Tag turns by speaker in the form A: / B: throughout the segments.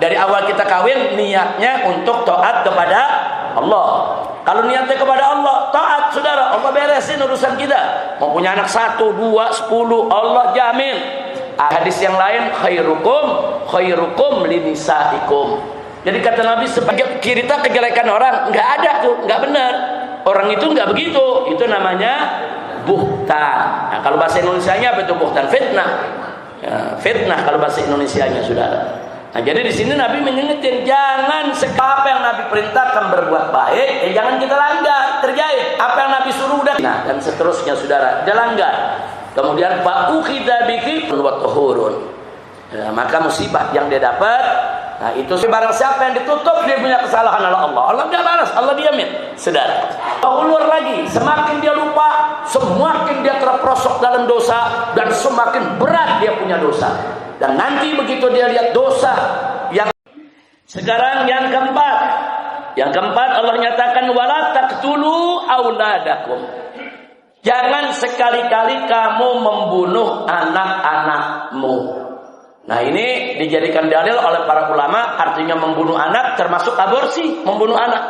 A: Dari awal kita kawin niatnya untuk taat kepada Allah. Kalau niatnya kepada Allah, taat saudara, Allah beresin urusan kita. Mau punya anak 1, 2, 10, Allah jamin. Hadis yang lain, khairukum linisaikum. Jadi kata Nabi, sebagai kita kejelekan orang nggak ada tuh, nggak benar. Orang itu nggak begitu. Itu namanya buhtan. Nah, kalau bahasa Indonesianya apa itu buhtan? Fitnah. Ya, fitnah kalau bahasa Indonesianya saudara. Nah, jadi di sini Nabi mengingetin, jangan apa yang Nabi perintahkan berbuat baik, jangan kita langgar, kerjain. Apa yang Nabi suruh udah. Nah, dan seterusnya saudara, jangan langgar. Kemudian fa'ukhidha biki wa tuhurun. Ya, maka musibah yang dia dapat, nah itu barang siapa yang ditutup dia punya kesalahan oleh Allah. Allah enggak balas, Allah diamin. Saudara. Ulur lagi, semakin dia lupa, semakin dia terperosok dalam dosa dan semakin berat dia punya dosa. Dan nanti begitu dia lihat dosa yang sekarang yang keempat. Yang keempat Allah nyatakan wala taqtulu auladakum. Jangan sekali-kali kamu membunuh anak-anakmu. Nah, ini dijadikan dalil oleh para ulama, artinya membunuh anak termasuk aborsi, membunuh anak.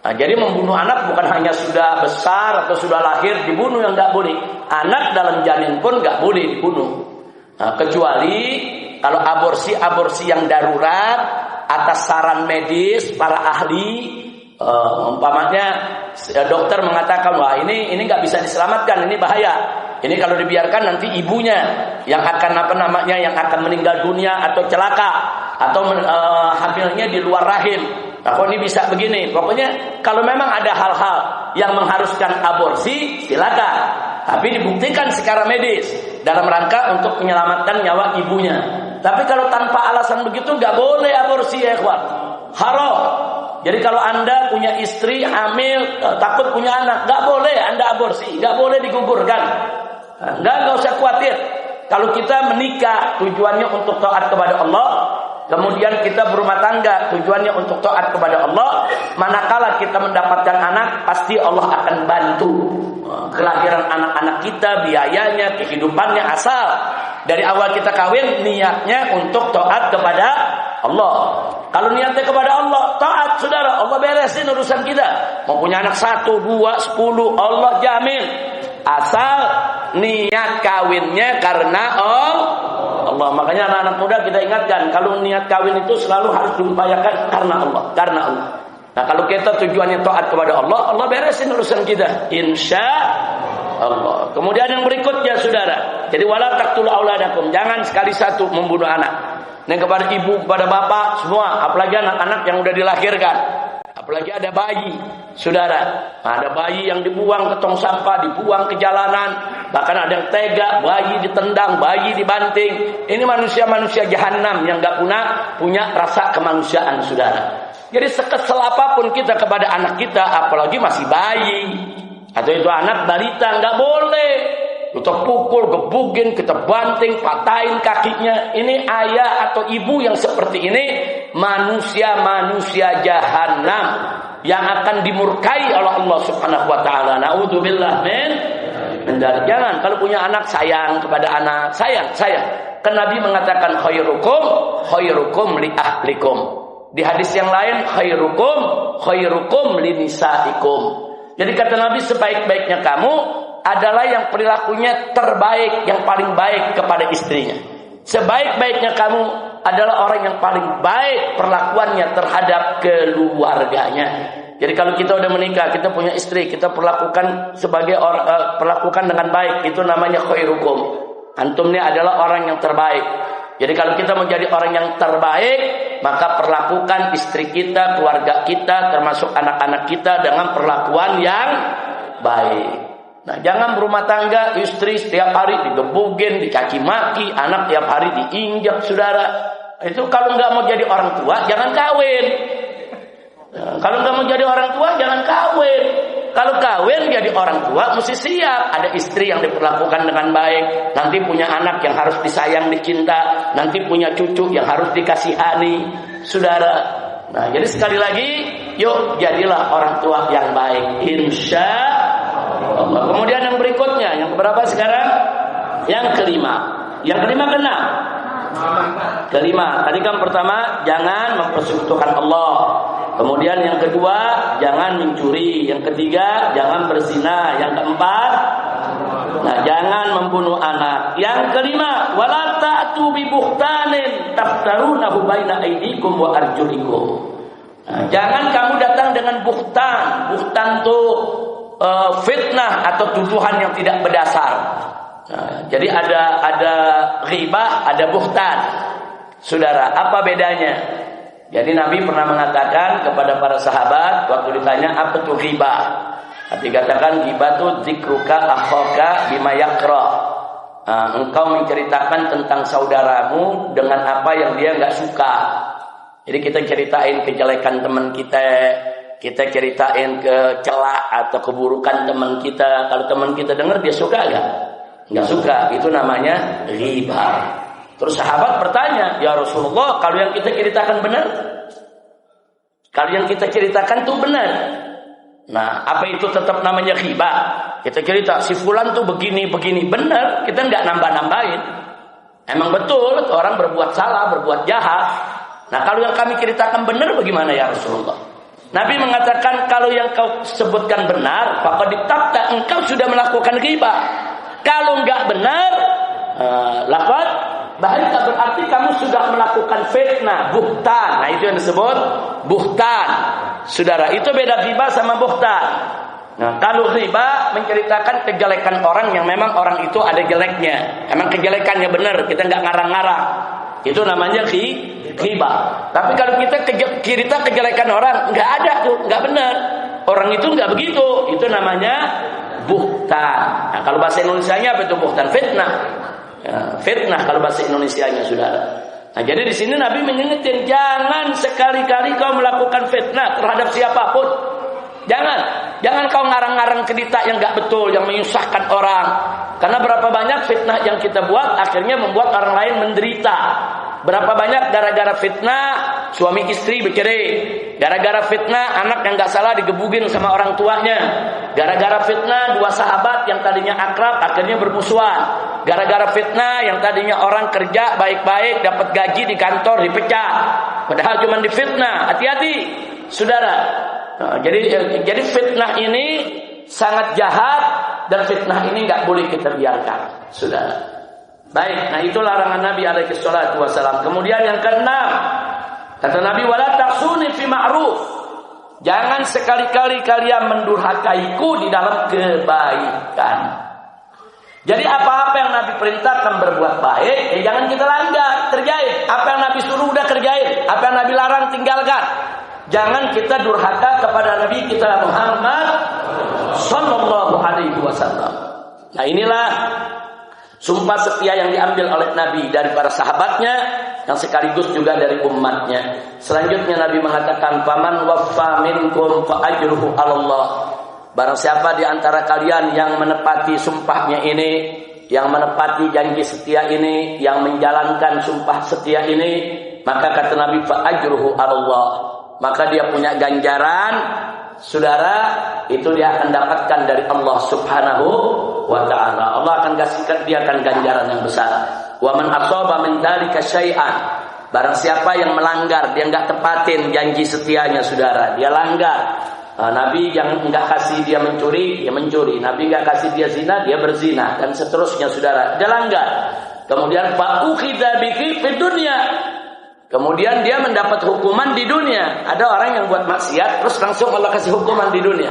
A: Nah, jadi membunuh anak bukan hanya sudah besar atau sudah lahir dibunuh yang enggak boleh. Anak dalam janin pun enggak boleh dibunuh. Nah, kecuali kalau aborsi yang darurat atas saran medis para ahli, umpamanya dokter mengatakan wah ini nggak bisa diselamatkan, ini bahaya. Ini kalau dibiarkan nanti ibunya yang akan yang akan meninggal dunia atau celaka atau hamilnya di luar rahim. Nah, kok ini bisa begini? Pokoknya kalau memang ada hal-hal yang mengharuskan aborsi, silakan. Tapi dibuktikan secara medis dalam rangka untuk menyelamatkan nyawa ibunya. Tapi kalau tanpa alasan begitu nggak boleh aborsi ya ikhwan. Haram. Jadi kalau Anda punya istri hamil, takut punya anak, nggak boleh Anda aborsi, nggak boleh digugurkan. Nggak usah khawatir. Kalau kita menikah tujuannya untuk taat kepada Allah, kemudian kita berumah tangga tujuannya untuk taat kepada Allah, manakala kita mendapatkan anak, pasti Allah akan bantu kelahiran anak-anak kita, biayanya, kehidupannya, asal dari awal kita kawin niatnya untuk taat kepada Allah. Kalau niatnya kepada Allah, taat saudara, Allah beresin urusan kita. Mau punya anak 1, 2, 10, Allah jamin. Asal niat kawinnya karena Allah. Makanya anak-anak muda kita ingatkan, kalau niat kawin itu selalu harus diupayakan karena Allah, karena Allah. Nah, kalau kita tujuannya taat kepada Allah, Allah beresin urusan kita, insya Allah. Kemudian yang berikutnya saudara, jadi wala taqtulu auladakum, jangan sekali satu membunuh anak. Ini kepada ibu, kepada bapak semua, apalagi anak-anak yang udah dilahirkan. Apalagi ada bayi, saudara. Ada bayi yang dibuang ke tong sampah, dibuang ke jalanan. Bahkan ada yang tega, bayi ditendang, bayi dibanting. Ini manusia-manusia jahanam yang gak punya rasa kemanusiaan, saudara. Jadi sekesel apapun kita kepada anak kita, apalagi masih bayi. Atau itu anak balita, gak boleh. Kita pukul, gebukin, kita banting, patahin kakinya. Ini ayah atau ibu yang seperti ini manusia-manusia jahanam yang akan dimurkai oleh Allah Subhanahu wa taala. Naudzubillah min. Jangan kalau punya anak sayang kepada anak, sayang. Kan Nabi mengatakan khairukum li ahlikum. Di hadis yang lain khairukum linisaikum. Jadi kata Nabi sebaik-baiknya kamu adalah yang perilakunya terbaik, yang paling baik kepada istrinya. Sebaik-baiknya kamu adalah orang yang paling baik perlakuannya terhadap keluarganya. Jadi kalau kita udah menikah, kita punya istri, kita perlakukan sebagai orang, perlakukan dengan baik, itu namanya khairukum. Antum ini adalah orang yang terbaik. Jadi kalau kita menjadi orang yang terbaik, maka perlakukan istri kita, keluarga kita, termasuk anak-anak kita dengan perlakuan yang baik. Nah, jangan berumah tangga istri setiap hari digebukin, dicaci maki, anak tiap hari diinjak, saudara. Itu kalau nggak mau jadi orang tua, jangan kawin. Nah, kalau nggak mau jadi orang tua, jangan kawin. Kalau kawin jadi orang tua, mesti siap. Ada istri yang diperlakukan dengan baik, nanti punya anak yang harus disayang, dicinta, nanti punya cucu yang harus dikasihani, saudara. Nah, jadi sekali lagi, yuk jadilah orang tua yang baik, insya Allah. Kemudian yang berikutnya, yang keberapa sekarang? Yang kelima. Yang kelima keenam. Kelima, tadi kan pertama jangan mempersekutukan Allah. Kemudian yang kedua jangan mencuri. Yang ketiga jangan berzina. Yang keempat, nah, jangan membunuh anak. Yang kelima, wala ta'tu bi buhtanin taftarunahu baina aydikum wa arjulikum. Nah, jangan kamu datang dengan buhtan. Buhtan itu fitnah atau tuduhan yang tidak berdasar. Nah, jadi ada ghibah, ada buhtan. Saudara, apa bedanya? Jadi Nabi pernah mengatakan kepada para sahabat waktu ditanya apa itu ghibah. Nabi katakan ghibah itu zikruka akhaka bima yakra. Engkau menceritakan tentang saudaramu dengan apa yang dia enggak suka. Jadi kita ceritain kejelekan teman kita ceritain celak atau keburukan teman kita. Kalau teman kita dengar dia suka enggak? Enggak suka. Itu namanya ghibah. Terus sahabat bertanya, "Ya Rasulullah, kalau yang kita ceritakan benar?" Kalau yang kita ceritakan itu benar. Nah, apa itu tetap namanya ghibah? Kita cerita si fulan tuh begini benar, kita enggak nambah-nambahin. Emang betul orang berbuat salah, berbuat jahat. Nah, kalau yang kami ceritakan benar bagaimana ya Rasulullah? Nabi mengatakan kalau yang kau sebutkan benar, maka ditakta engkau sudah melakukan ghibah. Kalau enggak benar, lafaz bahaya, berarti kamu sudah melakukan fitnah, buhtan. Nah, itu yang disebut buhtan. Saudara, itu beda ghibah sama buhtan. Nah, kalau ghibah menceritakan kejelekan orang yang memang orang itu ada jeleknya. Emang kejelekannya benar, kita enggak ngarang-ngarang. Itu namanya ghibah. Tapi kalau kita cerita kejelekan orang, enggak ada tuh, enggak benar. Orang itu enggak begitu. Itu namanya buhtan. Nah, kalau bahasa Indonesianya apa itu buhtan? Fitnah. Ya, fitnah kalau bahasa Indonesianya, saudara. Nah, jadi di sini Nabi mengingatkan jangan sekali-kali kau melakukan fitnah terhadap siapapun. Jangan kau ngarang-ngarang cerita yang enggak betul, yang menyusahkan orang. Karena berapa banyak fitnah yang kita buat akhirnya membuat orang lain menderita. Berapa banyak gara-gara fitnah suami istri bercerai. Gara-gara fitnah anak yang enggak salah digebugin sama orang tuanya. Gara-gara fitnah dua sahabat yang tadinya akrab akhirnya bermusuhan. Gara-gara fitnah yang tadinya orang kerja baik-baik dapat gaji di kantor dipecat. Padahal cuma difitnah. Hati-hati, saudara. Nah, jadi fitnah ini sangat jahat dan fitnah ini enggak boleh kita biarkan, saudara. Baik, nah itu larangan Nabi alaihi salatu wasallam. Kemudian yang keenam, kata Nabi, wala taksuni fi ma'ruf. Jangan sekali-kali kalian mendurhakaiku di dalam kebaikan. Jadi apa-apa yang Nabi perintahkan berbuat baik, jangan kita langgar, kerjain. Apa yang Nabi suruh udah kerjain, apa yang Nabi larang tinggalkan. Jangan kita durhaka kepada Nabi kita Muhammad sallallahu alaihi wasallam. Nah, inilah sumpah setia yang diambil oleh Nabi dari para sahabatnya yang sekaligus juga dari umatnya. Selanjutnya Nabi mengatakan, "Faman waffa minkum fa ajruhu 'ala Allah." Barang siapa di antara kalian yang menepati sumpahnya ini, yang menepati janji setia ini, yang menjalankan sumpah setia ini, maka kata Nabi, fa ajruhu 'ala Allah. Maka dia punya ganjaran, saudara, itu dia akan dapatkan dari Allah Subhanahu wa ta'ala. Allah akan kasihkan dia akan ganjaran yang besar. Wa man asaba min dzalika syai'an. Barang siapa yang melanggar, dia enggak tepatin janji setianya, saudara, dia langgar. Nabi yang enggak kasih dia mencuri, dia mencuri. Nabi enggak kasih dia zina, dia berzina, dan seterusnya, saudara. Dia langgar. Kemudian fa ukhidza bihi fid dunya. Kemudian dia mendapat hukuman di dunia. Ada orang yang buat maksiat terus langsung Allah kasih hukuman di dunia.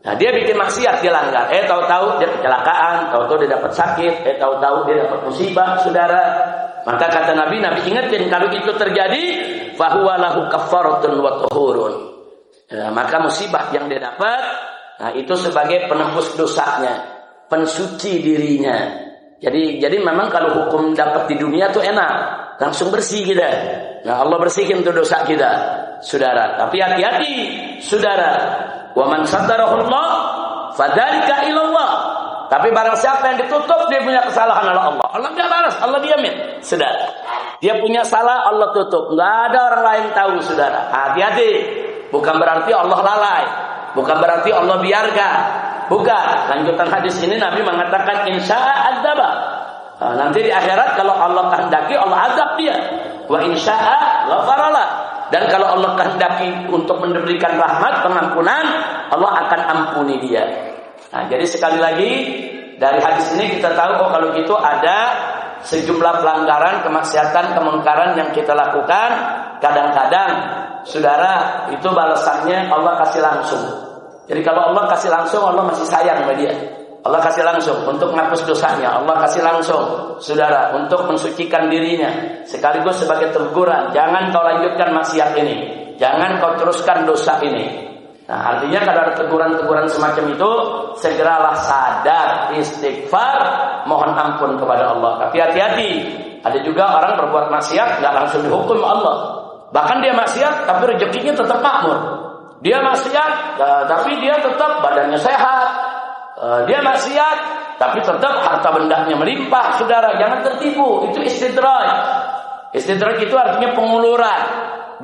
A: Nah, dia bikin maksiat, dia langgar. Tahu-tahu dia kecelakaan, tahu-tahu dia dapat sakit, tahu-tahu dia dapat musibah, saudara. Maka kata Nabi ingatkan kalau itu terjadi, fahuwa lahu kaffaratun wa tuhurun. Maka musibah yang dia dapat, nah itu sebagai penembus dosanya, pensuci dirinya. Jadi memang kalau hukum dapat di dunia tuh enak, langsung bersih kita. Nah, Allah bersihkan tuh dosa kita, saudara. Tapi hati-hati, saudara. Wa man satarahullah fadzalika ilallah. Tapi barang siapa yang ditutup, dia punya kesalahan oleh Allah. Allah enggak balas, Allah diamin, saudara. Dia punya salah, Allah tutup. Enggak ada orang lain tahu, saudara. Hati-hati. Bukan berarti Allah lalai, bukan berarti Allah biarkan. Bukan. Lanjutan hadis ini Nabi mengatakan insya'a adzaba. Nanti di akhirat kalau Allah kehendaki Allah azab dia. Wa insya'a ghafaralah. Dan kalau Allah kehendaki untuk memberikan rahmat, pengampunan, Allah akan ampuni dia. Nah, jadi sekali lagi dari hadis ini kita tahu kalau gitu ada sejumlah pelanggaran, kemaksiatan, kemungkaran yang kita lakukan. Kadang-kadang saudara itu balasannya Allah kasih langsung. Jadi kalau Allah kasih langsung, Allah masih sayang sama dia. Allah kasih langsung untuk menghapus dosanya. Allah kasih langsung, saudara, untuk mensucikan dirinya. Sekaligus sebagai teguran, jangan kau lanjutkan maksiat ini, jangan kau teruskan dosa ini. Nah, artinya kalau ada teguran-teguran semacam itu, segeralah sadar, istighfar, mohon ampun kepada Allah. Tapi hati-hati, ada juga orang berbuat maksiat nggak langsung dihukum Allah. Bahkan dia maksiat, tapi rezekinya tetap makmur. Dia maksiat, tapi dia tetap badannya sehat. Dia maksiat, tapi tetap harta bendanya melimpah, saudara. Jangan tertipu, itu istidraj. Istidraj itu artinya penguluran,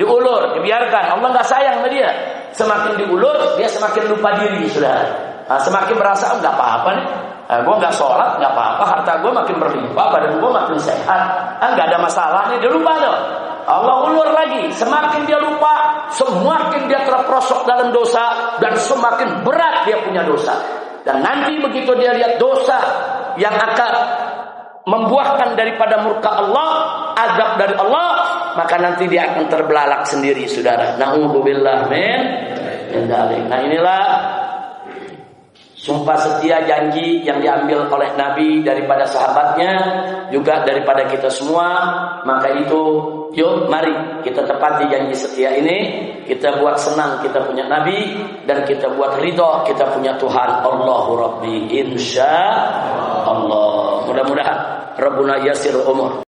A: diulur, dibiarkan. Allah nggak sayang sama dia. Semakin diulur, dia semakin lupa diri, saudara. Semakin merasa nggak apa-apa nih. Gue nggak sholat, nggak apa-apa. Harta gue makin berlimpah, badan gue makin sehat. Nggak ada masalah nih. Dia lupa dong. Allah ulur lagi. Semakin dia lupa, semakin dia terperosok dalam dosa dan semakin berat dia punya dosa. Dan nanti begitu dia lihat dosa yang akan membuahkan daripada murka Allah, azab dari Allah, maka nanti dia akan terbelalak sendiri, saudara. Na'udzubillah min dzalik. Nah, inilah sumpah setia janji yang diambil oleh Nabi daripada sahabatnya, juga daripada kita semua. Maka itu, yuk mari kita tepati janji setia ini. Kita buat senang kita punya Nabi, dan kita buat ridho kita punya Tuhan. Allahu Rabbi, insya Allah. Mudah-mudahan Rabbuna yasir umur.